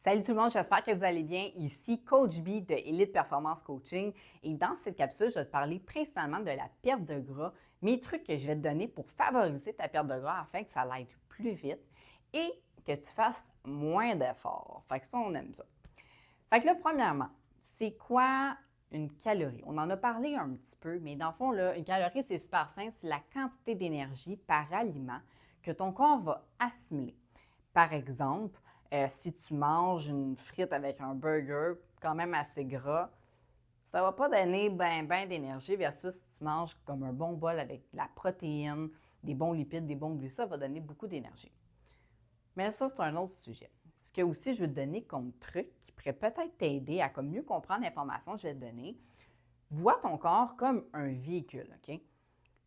Salut tout le monde, j'espère que vous allez bien. Ici Coach B de Elite Performance Coaching et dans cette capsule, je vais te parler principalement de la perte de gras, mes trucs que je vais te donner pour favoriser ta perte de gras afin que ça aille plus vite et que tu fasses moins d'efforts. Fait que ça, on aime ça. Fait que là, premièrement, c'est quoi une calorie? On en a parlé un petit peu, mais dans le fond, là, une calorie, c'est super simple, c'est la quantité d'énergie par aliment que ton corps va assimiler. Par exemple, si tu manges une frite avec un burger quand même assez gras, ça ne va pas donner ben d'énergie versus si tu manges comme un bon bol avec de la protéine, des bons lipides, des bons glucides, ça va donner beaucoup d'énergie. Mais ça, c'est un autre sujet. Ce que aussi je veux te donner comme truc qui pourrait peut-être t'aider à comme mieux comprendre l'information que je vais te donner, vois ton corps comme un véhicule, OK?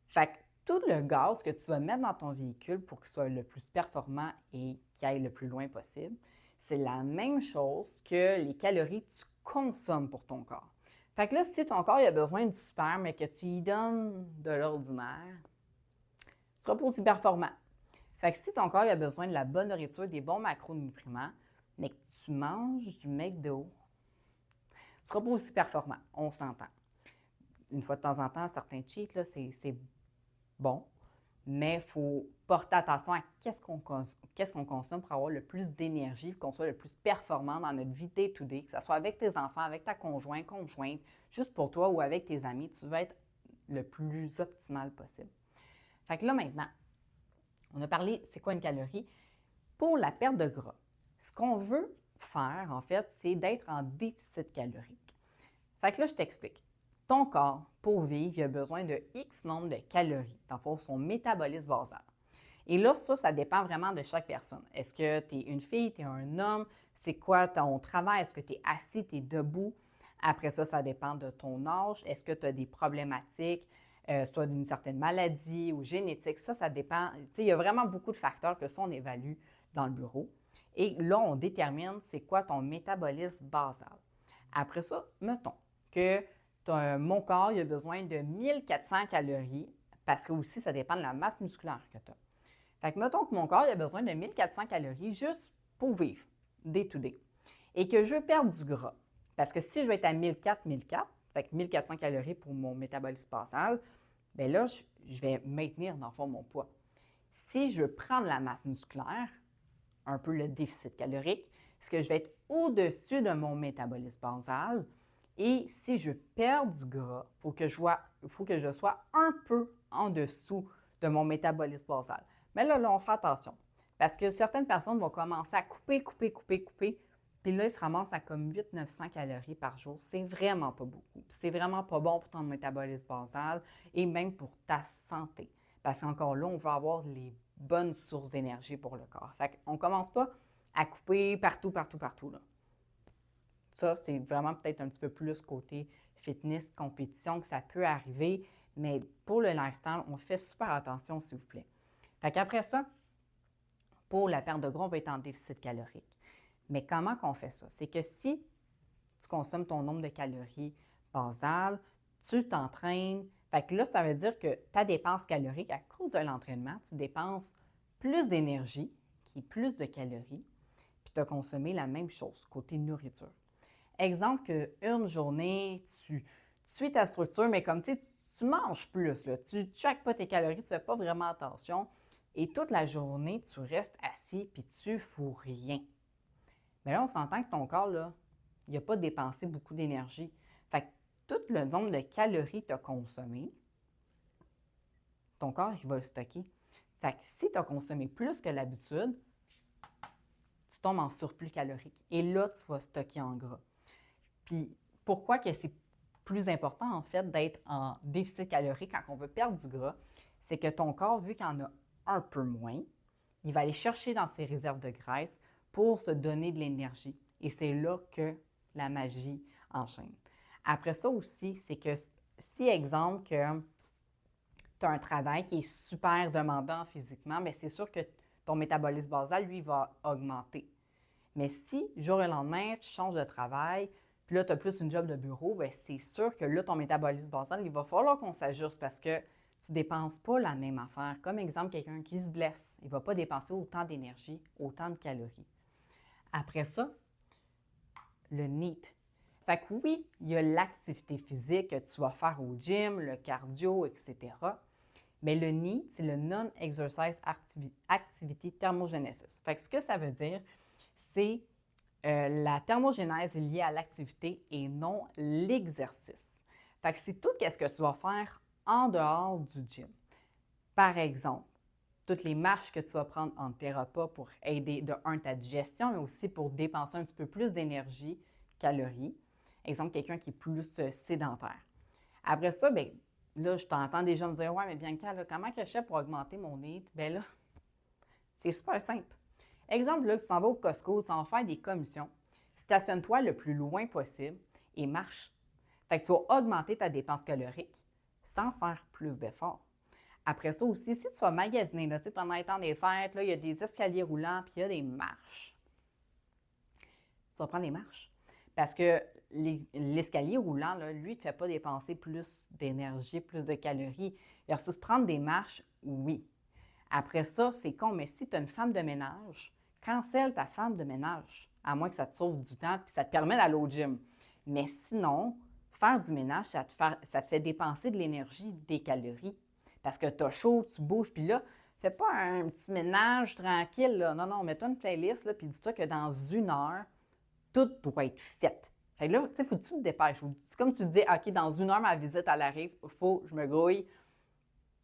Fait que tout le gaz que tu vas mettre dans ton véhicule pour qu'il soit le plus performant et qu'il aille le plus loin possible, c'est la même chose que les calories que tu consommes pour ton corps. Fait que là, si ton corps il a besoin du super, mais que tu lui donnes de l'ordinaire, tu seras pas aussi performant. Fait que si ton corps il a besoin de la bonne nourriture, des bons macronutriments, mais que tu manges du McDo, tu ne seras pas aussi performant. On s'entend. Une fois de temps en temps, certains cheats, là, c'est bon, mais il faut porter attention à qu'est-ce qu'on consomme pour avoir le plus d'énergie, qu'on soit le plus performant dans notre vie day-to-day, que ce soit avec tes enfants, avec ta conjointe, juste pour toi ou avec tes amis, tu vas être le plus optimal possible. Fait que là, maintenant, on a parlé, c'est quoi une calorie? Pour la perte de gras, ce qu'on veut faire, en fait, c'est d'être en déficit calorique. Fait que là, je t'explique. Ton corps, pour vivre, il a besoin de X nombre de calories, dans le fond, son métabolisme basal. Et là, ça dépend vraiment de chaque personne. Est-ce que tu es une fille, tu es un homme? C'est quoi ton travail? Est-ce que tu es assis, tu es debout? Après ça dépend de ton âge. Est-ce que tu as des problématiques, soit d'une certaine maladie ou génétique? Ça dépend. Tu sais, il y a vraiment beaucoup de facteurs que ça, on évalue dans le bureau. Et là, on détermine c'est quoi ton métabolisme basal. Après ça, mettons que mon corps il a besoin de 1400 calories parce que aussi, ça dépend de la masse musculaire que tu as. Fait que mettons que mon corps il a besoin de 1400 calories juste pour vivre, day to day. Et que je veux perdre du gras. Parce que si je vais être à 1400, fait que 1400 calories pour mon métabolisme basal, bien là, je vais maintenir dans le fond mon poids. Si je prends de la masse musculaire, un peu le déficit calorique, c'est que je vais être au-dessus de mon métabolisme basal. Et si je perds du gras, il faut que je sois un peu en dessous de mon métabolisme basal. Mais là, on fait attention. Parce que certaines personnes vont commencer à couper, puis là, ils se ramassent à comme 800-900 calories par jour. C'est vraiment pas beaucoup. C'est vraiment pas bon pour ton métabolisme basal et même pour ta santé. Parce qu'encore là, on veut avoir les bonnes sources d'énergie pour le corps. Fait qu'on ne commence pas à couper partout, là. Ça, c'est vraiment peut-être un petit peu plus côté fitness, compétition, que ça peut arriver. Mais pour le lifestyle, on fait super attention, s'il vous plaît. Fait qu'après ça, pour la perte de gras, on va être en déficit calorique. Mais comment qu'on fait ça? C'est que si tu consommes ton nombre de calories basales, tu t'entraînes. Fait que là, ça veut dire que ta dépense calorique, à cause de l'entraînement, tu dépenses plus d'énergie, qui est plus de calories, puis tu as consommé la même chose côté nourriture. Exemple qu'une journée, tu suis ta structure, mais comme tu manges plus, là, tu ne traques pas tes calories, tu ne fais pas vraiment attention, et toute la journée, tu restes assis puis tu ne fous rien. Mais là, on s'entend que ton corps, là, il n'a pas dépensé beaucoup d'énergie. Fait que tout le nombre de calories que tu as consommé, ton corps, il va le stocker. Fait que si tu as consommé plus que l'habitude, tu tombes en surplus calorique. Et là, tu vas stocker en gras. Puis pourquoi que c'est plus important, en fait, d'être en déficit calorique quand on veut perdre du gras, c'est que ton corps, vu qu'il en a un peu moins, il va aller chercher dans ses réserves de graisse pour se donner de l'énergie. Et c'est là que la magie enchaîne. Après ça aussi, c'est que si, exemple, que tu as un travail qui est super demandant physiquement, bien, c'est sûr que ton métabolisme basal, lui, va augmenter. Mais si, jour et lendemain, tu changes de travail, puis là, tu as plus une job de bureau, bien, c'est sûr que là, ton métabolisme basal, il va falloir qu'on s'ajuste parce que tu ne dépenses pas la même affaire. Comme exemple, quelqu'un qui se blesse, il ne va pas dépenser autant d'énergie, autant de calories. Après ça, le NEAT. Fait que oui, il y a l'activité physique que tu vas faire au gym, le cardio, etc. Mais le NEAT, c'est le Non-Exercise Activity Thermogenesis. Fait que ce que ça veut dire, c'est la thermogénèse est liée à l'activité et non l'exercice. Fait que c'est tout ce que tu vas faire en dehors du gym. Par exemple, toutes les marches que tu vas prendre entre tes repas pour aider, de un, ta digestion, mais aussi pour dépenser un petit peu plus d'énergie, calories. Exemple, quelqu'un qui est plus sédentaire. Après ça, bien, là, je t'entends déjà me dire « Ouais, mais Bianca, là, comment que je fais pour augmenter mon NEAT? » Bien là, c'est super simple. Exemple, là, tu s'en vas au Costco, tu vas faire des commissions. Stationne-toi le plus loin possible et marche. Fait que tu vas augmenter ta dépense calorique sans faire plus d'efforts. Après ça aussi, si tu vas magasiner, là, pendant les temps des fêtes, là, il y a des escaliers roulants puis il y a des marches. Tu vas prendre les marches. Parce que l'escalier roulant, là, lui, ne te fait pas dépenser plus d'énergie, plus de calories. Versus prendre des marches, oui. Après ça, c'est con, mais si tu as une femme de ménage, cancelle ta femme de ménage, à moins que ça te sauve du temps puis ça te permet d'aller au gym. Mais sinon, faire du ménage, ça te fait dépenser de l'énergie, des calories. Parce que tu as chaud, tu bouges, puis là, fais pas un petit ménage tranquille, là. Non, non, mets-toi une playlist, là, puis dis-toi que dans 1 heure, tout doit être fait. Fait que là, tu sais, faut que tu te dépêches. C'est comme tu dis, OK, dans 1 heure, ma visite, elle arrive, il faut que je me grouille.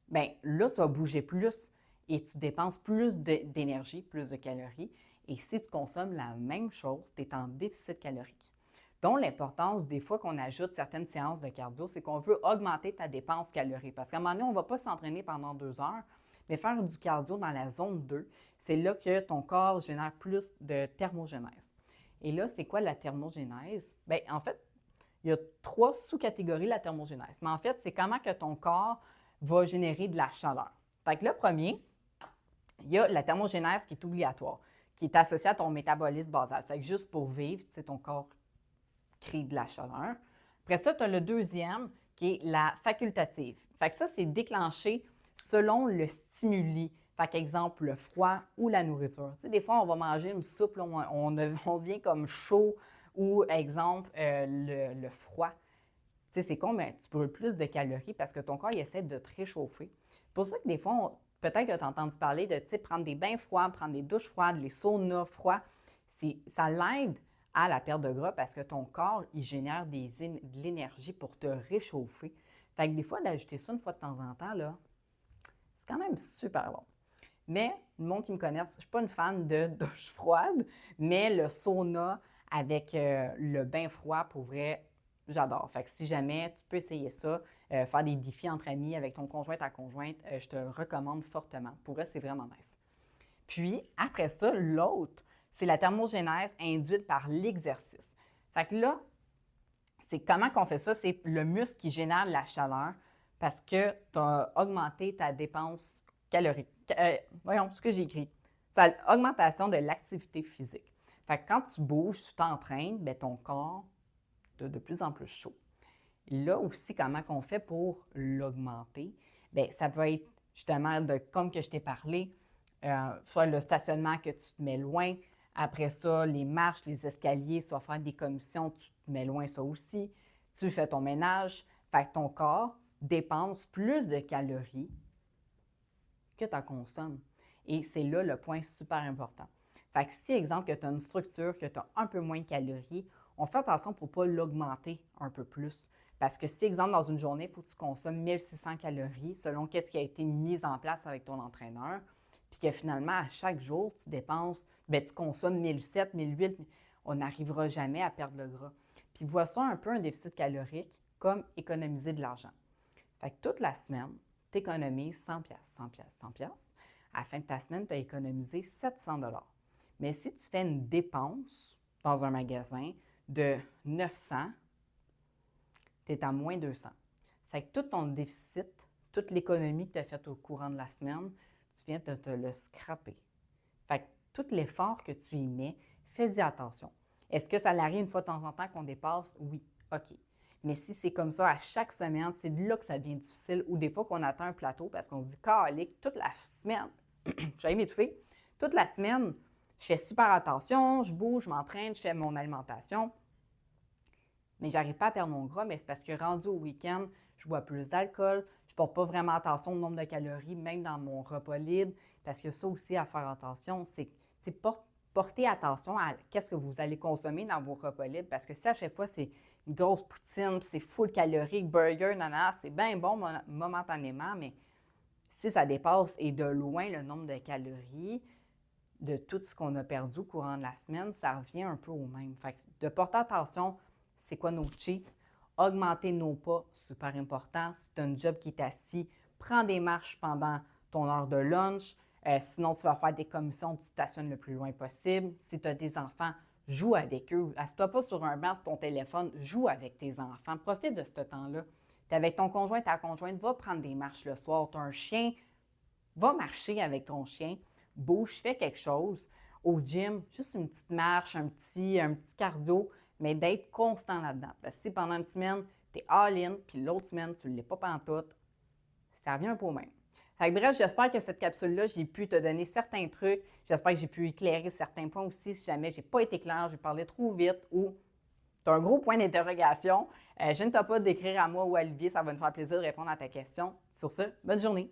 Bien, là, tu vas bouger plus et tu dépenses plus d'énergie, plus de calories. Et si tu consommes la même chose, tu es en déficit calorique. Donc, l'importance, des fois qu'on ajoute certaines séances de cardio, c'est qu'on veut augmenter ta dépense calorique. Parce qu'à un moment donné, on ne va pas s'entraîner pendant 2 heures, mais faire du cardio dans la zone 2, c'est là que ton corps génère plus de thermogénèse. Et là, c'est quoi la thermogénèse? Bien, en fait, il y a 3 sous-catégories de la thermogénèse. Mais en fait, c'est comment que ton corps va générer de la chaleur. Fait que le premier, il y a la thermogénèse qui est obligatoire, qui est associée à ton métabolisme basal. Fait que juste pour vivre, tu sais, ton corps crée de la chaleur. Après ça, tu as le deuxième qui est la facultative. Fait que ça, c'est déclenché selon le stimuli. Fait qu'exemple, le froid ou la nourriture. Tu sais, des fois, on va manger une soupe, là, on devient comme chaud ou, exemple, le froid. Tu sais, c'est con, mais tu brûles plus de calories parce que ton corps, il essaie de te réchauffer. C'est pour ça que des fois, peut-être que tu as entendu parler de, tu sais, prendre des bains froids, prendre des douches froides, les saunas froids. Ça l'aide à la perte de gras parce que ton corps, il génère de l'énergie pour te réchauffer. Fait que des fois, d'ajouter ça une fois de temps en temps, là, c'est quand même super bon. Mais, le monde qui me connaît, je ne suis pas une fan de douche froide, mais le sauna avec le bain froid, pour vrai, j'adore. Fait que si jamais tu peux essayer ça, faire des défis entre amis avec ton conjoint, ta conjointe, je te le recommande fortement. Pour eux, c'est vraiment nice. Puis, après ça, l'autre, c'est la thermogénèse induite par l'exercice. Fait que là, c'est comment qu'on fait ça? C'est le muscle qui génère de la chaleur parce que tu as augmenté ta dépense calorique. Voyons ce que j'ai écrit. C'est l'augmentation de l'activité physique. Fait que quand tu bouges, tu t'entraînes, bien, ton corps est de plus en plus chaud. Là aussi, comment on fait pour l'augmenter? Bien, ça peut être justement, comme que je t'ai parlé, soit le stationnement que tu te mets loin. Après ça, les marches, les escaliers, soit faire des commissions, tu te mets loin ça aussi. Tu fais ton ménage. Fait que ton corps dépense plus de calories que tu en consommes. Et c'est là le point super important. Fait que si, exemple, que tu as une structure, que tu as un peu moins de calories, on fait attention pour ne pas l'augmenter un peu plus. Parce que si, exemple, dans une journée, il faut que tu consommes 1600 calories selon ce qui a été mis en place avec ton entraîneur, puis que finalement, à chaque jour, tu dépenses, bien, tu consommes 1700, 1800, on n'arrivera jamais à perdre le gras. Puis vois ça un peu un déficit calorique comme économiser de l'argent. Fait que toute la semaine, tu économises 100 $, 100 $, 100 $. À la fin de ta semaine, tu as économisé 700 $. Mais si tu fais une dépense dans un magasin de 900, tu es à moins 200. Fait que tout ton déficit, toute l'économie que tu as faite au courant de la semaine, tu viens de te le scraper. Fait que tout l'effort que tu y mets, fais-y attention. Est-ce que ça arrive une fois de temps en temps qu'on dépasse? Oui, OK. Mais si c'est comme ça à chaque semaine, c'est là que ça devient difficile ou des fois qu'on atteint un plateau parce qu'on se dit, calique, toute la semaine, j'ai m'étouffer, toute la semaine, je fais super attention, je bouge, je m'entraîne, je fais mon alimentation. mais j'arrive pas à perdre mon gras, mais c'est parce que rendu au week-end, je bois plus d'alcool, je porte pas vraiment attention au nombre de calories, même dans mon repas libre, parce que ça aussi à faire attention, c'est porter attention à qu'est-ce que vous allez consommer dans vos repas libres, parce que si à chaque fois c'est une grosse poutine, puis c'est full calorique, burger, nanana, c'est bien bon momentanément, mais si ça dépasse et de loin le nombre de calories de tout ce qu'on a perdu au courant de la semaine, ça revient un peu au même. Fait que de porter attention, c'est quoi nos cheats? Augmenter nos pas, super important. Si tu as un job qui est assis, prends des marches pendant ton heure de lunch. Sinon, tu vas faire des commissions, tu stationnes le plus loin possible. Si tu as des enfants, joue avec eux. Assieds-toi pas sur un banc sur ton téléphone, joue avec tes enfants. Profite de ce temps-là. Tu es avec ton conjoint, ta conjointe, va prendre des marches le soir. Tu as un chien, va marcher avec ton chien. Bouge, fais quelque chose. Au gym, juste une petite marche, un petit cardio, mais d'être constant là-dedans. Parce que si pendant une semaine, tu es all-in, puis l'autre semaine, tu ne l'es pas pantoute, ça revient un peu au même. Fait que bref, j'espère que cette capsule-là, j'ai pu te donner certains trucs. J'espère que j'ai pu éclairer certains points aussi. Si jamais j'ai pas été claire, j'ai parlé trop vite ou tu as un gros point d'interrogation, je ne t'ai pas d'écrire à moi ou à Olivier. Ça va me faire plaisir de répondre à ta question. Sur ce, bonne journée!